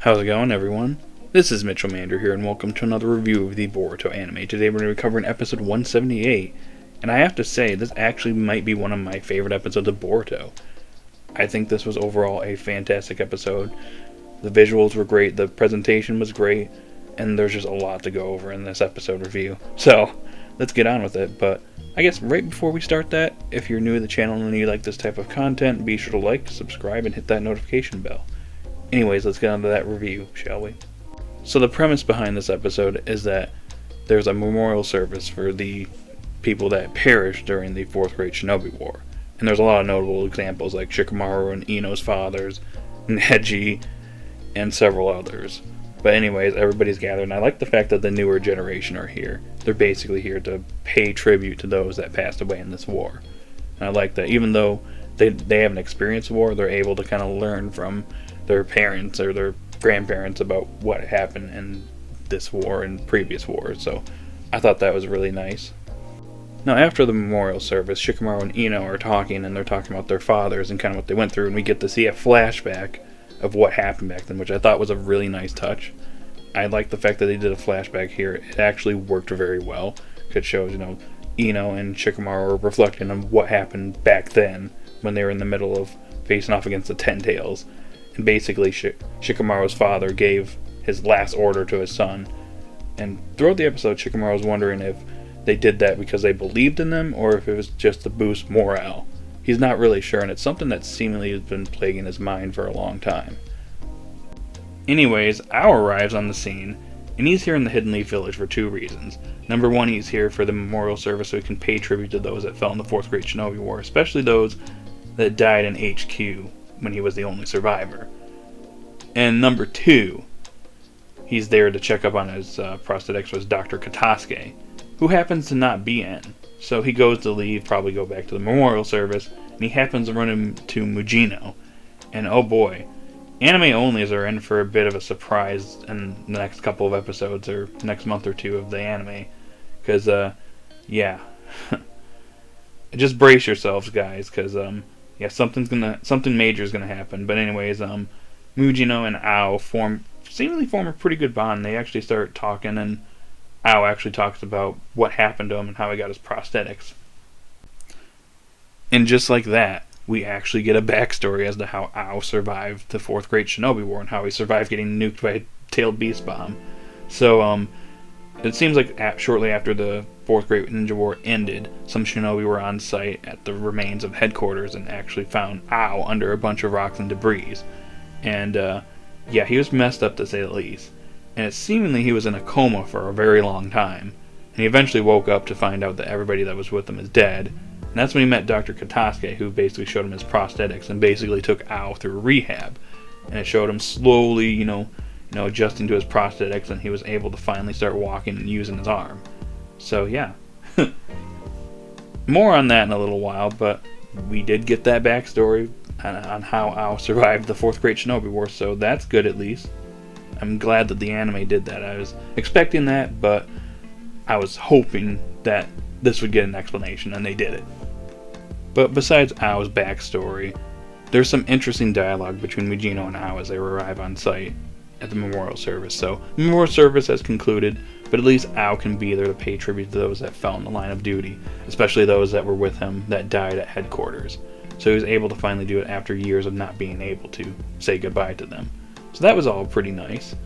How's it going, everyone? This is Mitchell Mander here, and welcome to another review of the Boruto anime. Today we're going to be covering episode 178, and I have to say, this actually might be one of my favorite episodes of Boruto. I think this was overall a fantastic episode. The visuals were great, the presentation was great, and there's just a lot to go over in this episode review. So, let's get on with it, but I guess right before we start that, if you're new to the channel and you like this type of content, be sure to like, subscribe, and hit that notification bell. Anyways, let's get on to that review, shall we? So the premise behind this episode is that there's a memorial service for the people that perished during the Fourth Great Shinobi War. And there's a lot of notable examples like Shikamaru and Ino's fathers, Neji, and several others. But anyways, everybody's gathered, and I like the fact that the newer generation are here. They're basically here to pay tribute to those that passed away in this war. And I like that even though they haven't experienced war, they're able to kind of learn from their parents or their grandparents about what happened in this war and previous wars. So I thought that was really nice. Now after the memorial service, Shikamaru and Ino are talking, and they're talking about their fathers and kind of what they went through, and we get to see a flashback of what happened back then, which I thought was a really nice touch. I like the fact that they did a flashback here. It actually worked very well. It shows, Ino and Shikamaru are reflecting on what happened back then when they were in the middle of facing off against the Ten Tails. And basically, Shikamaru's father gave his last order to his son. And throughout the episode, Shikamaru was wondering if they did that because they believed in them, or if it was just to boost morale. He's not really sure, and it's something that seemingly has been plaguing his mind for a long time. Anyways, Ao arrives on the scene, and he's here in the Hidden Leaf Village for two reasons. Number one, he's here for the memorial service so he can pay tribute to those that fell in the Fourth Great Shinobi War, especially those that died in HQ when he was the only survivor. And number two, he's there to check up on his prosthetics with Dr. Katasuke, who happens to not be in. So he goes to leave, probably go back to the memorial service, and he happens to run into Mujino. And oh boy, anime onlys are in for a bit of a surprise in the next couple of episodes, or next month or two of the anime. Because, yeah. Just brace yourselves, guys, because, yeah, something major is gonna happen. But anyways, Mujino and Ao seemingly form a pretty good bond. They actually start talking, and Ao actually talks about what happened to him and how he got his prosthetics. And just like that, we actually get a backstory as to how Ao survived the Fourth Great Shinobi War and how he survived getting nuked by a tailed beast bomb. So, it seems like shortly after the Fourth Great Ninja War ended, some shinobi were on site at the remains of headquarters and actually found Ao under a bunch of rocks and debris. And, yeah, he was messed up to say the least. And it seemingly he was in a coma for a very long time. And he eventually woke up to find out that everybody that was with him is dead. And that's when he met Dr. Katasuke, who basically showed him his prosthetics and basically took Ao through rehab. And it showed him slowly, adjusting to his prosthetics, and he was able to finally start walking and using his arm. So yeah. More on that in a little while, but we did get that backstory on how Ao survived the Fourth Great Shinobi War, so that's good at least. I'm glad that the anime did that. I was expecting that, but I was hoping that this would get an explanation, and they did it. But besides Ao's backstory, there's some interesting dialogue between Mujino and Ao as they arrive on site at the memorial service. So, the memorial service has concluded, but at least Ao can be there to pay tribute to those that fell in the line of duty, especially those that were with him that died at headquarters. So he was able to finally do it after years of not being able to say goodbye to them. So that was all pretty nice.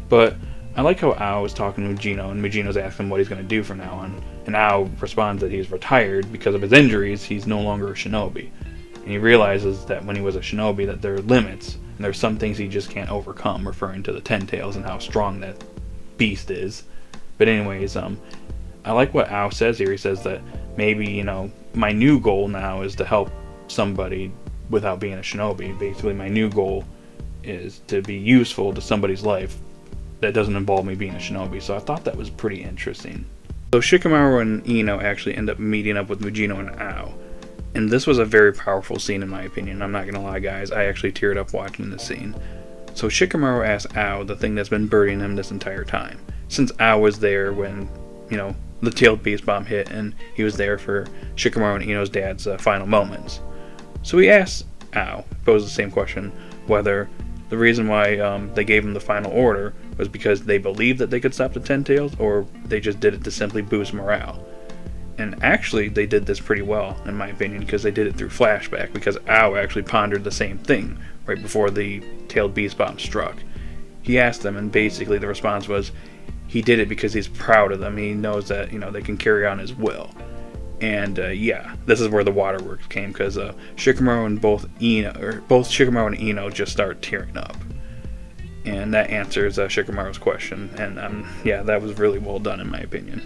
But I like how Ao was talking to Mujino, and Mujino's asking him what he's going to do from now on. And Ao responds that he's retired because of his injuries. He's no longer a shinobi. And he realizes that when he was a shinobi that there are limits, and there's some things he just can't overcome, referring to the Ten Tails and how strong that beast is. But anyways, I like what Ao says here. He says that maybe, my new goal now is to help somebody without being a shinobi. Basically, my new goal is to be useful to somebody's life that doesn't involve me being a shinobi. So I thought that was pretty interesting. So Shikamaru and Ino actually end up meeting up with Mujino and Ao. And this was a very powerful scene in my opinion. I'm not gonna lie, guys, I actually teared up watching this scene. So Shikamaru asks Ao the thing that's been burdening him this entire time. Since Ao was there when, the tailed beast bomb hit, and he was there for Shikamaru and Ino's dad's final moments. So he asks Ao, poses the same question, whether the reason why they gave him the final order was because they believed that they could stop the Ten Tails, or they just did it to simply boost morale. And actually, they did this pretty well, in my opinion, because they did it through flashback, because Ao actually pondered the same thing right before the tailed beast bomb struck. He asked them, and basically the response was, he did it because he's proud of them. He knows that, they can carry on his will. And this is where the waterworks came, because Shikamaru and both Shikamaru and Ino just start tearing up. And that answers Shikamaru's question. And that was really well done in my opinion.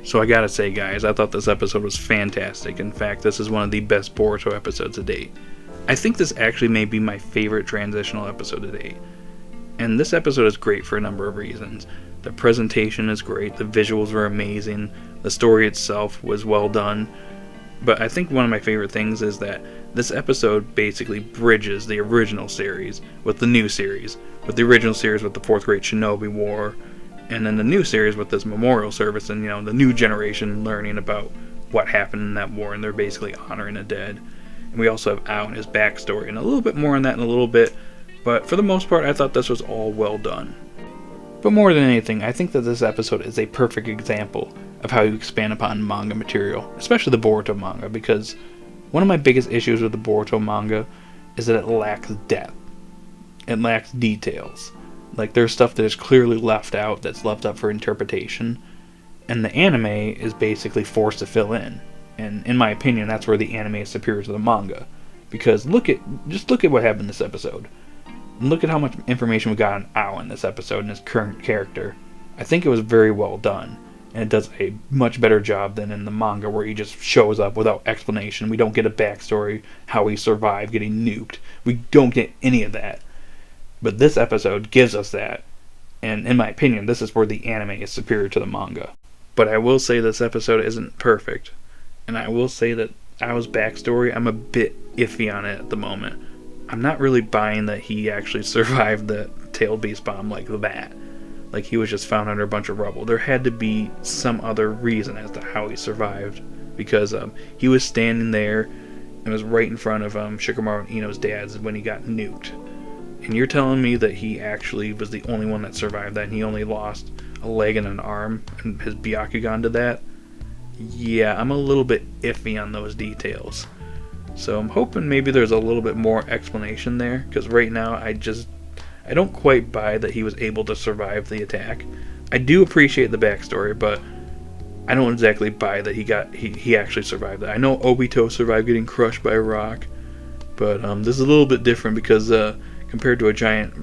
So I gotta say, guys, I thought this episode was fantastic. In fact, this is one of the best Boruto episodes to date. I think this actually may be my favorite transitional episode to date. And this episode is great for a number of reasons. The presentation is great, the visuals were amazing, the story itself was well done. But I think one of my favorite things is that this episode basically bridges the original series with the new series. With the original series with the Fourth Great Shinobi War, and then the new series with this memorial service and, the new generation learning about what happened in that war, and they're basically honoring the dead. And we also have Ao and his backstory, and a little bit more on that in a little bit, but for the most part, I thought this was all well done. But more than anything, I think that this episode is a perfect example of how you expand upon manga material, especially the Boruto manga, because one of my biggest issues with the Boruto manga is that it lacks depth. It lacks details. Like, there's stuff that is clearly left out, that's left up for interpretation, and the anime is basically forced to fill in. And in my opinion, that's where the anime is superior to the manga. Because just look at what happened in this episode. And look at how much information we got on Ao in this episode and his current character. I think it was very well done, and it does a much better job than in the manga, where he just shows up without explanation. We don't get a backstory, how he survived getting nuked. We don't get any of that. But this episode gives us that, and in my opinion, this is where the anime is superior to the manga. But I will say this episode isn't perfect, and I will say that Ao's backstory, I'm a bit iffy on it at the moment. I'm not really buying that he actually survived the tailed beast bomb like that. Like, he was just found under a bunch of rubble. There had to be some other reason as to how he survived, because he was standing there and was right in front of Shikamaru and Ino's dads when he got nuked. And you're telling me that he actually was the only one that survived that, and he only lost a leg and an arm, and his Byakugan to that? Yeah, I'm a little bit iffy on those details. So I'm hoping maybe there's a little bit more explanation there, because right now I don't quite buy that he was able to survive the attack. I do appreciate the backstory, but I don't exactly buy that he actually survived that. I know Obito survived getting crushed by a rock, but this is a little bit different because compared to a giant,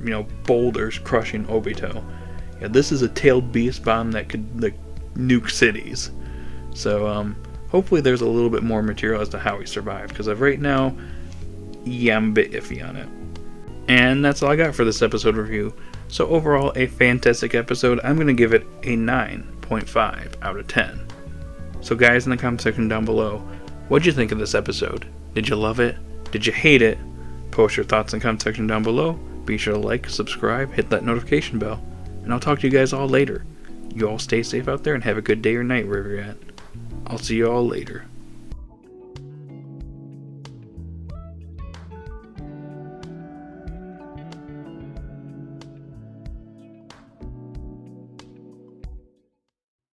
boulders crushing Obito. Yeah, this is a tailed beast bomb that could nuke cities. So hopefully there's a little bit more material as to how he survived, because of right now, I'm a bit iffy on it. And that's all I got for this episode review. So overall, a fantastic episode. I'm going to give it a 9.5 out of 10. So guys, in the comment section down below, what'd you think of this episode? Did you love it? Did you hate it? Post your thoughts in the comment section down below. Be sure to like, subscribe, hit that notification bell. And I'll talk to you guys all later. You all stay safe out there and have a good day or night wherever you're at. I'll see you all later.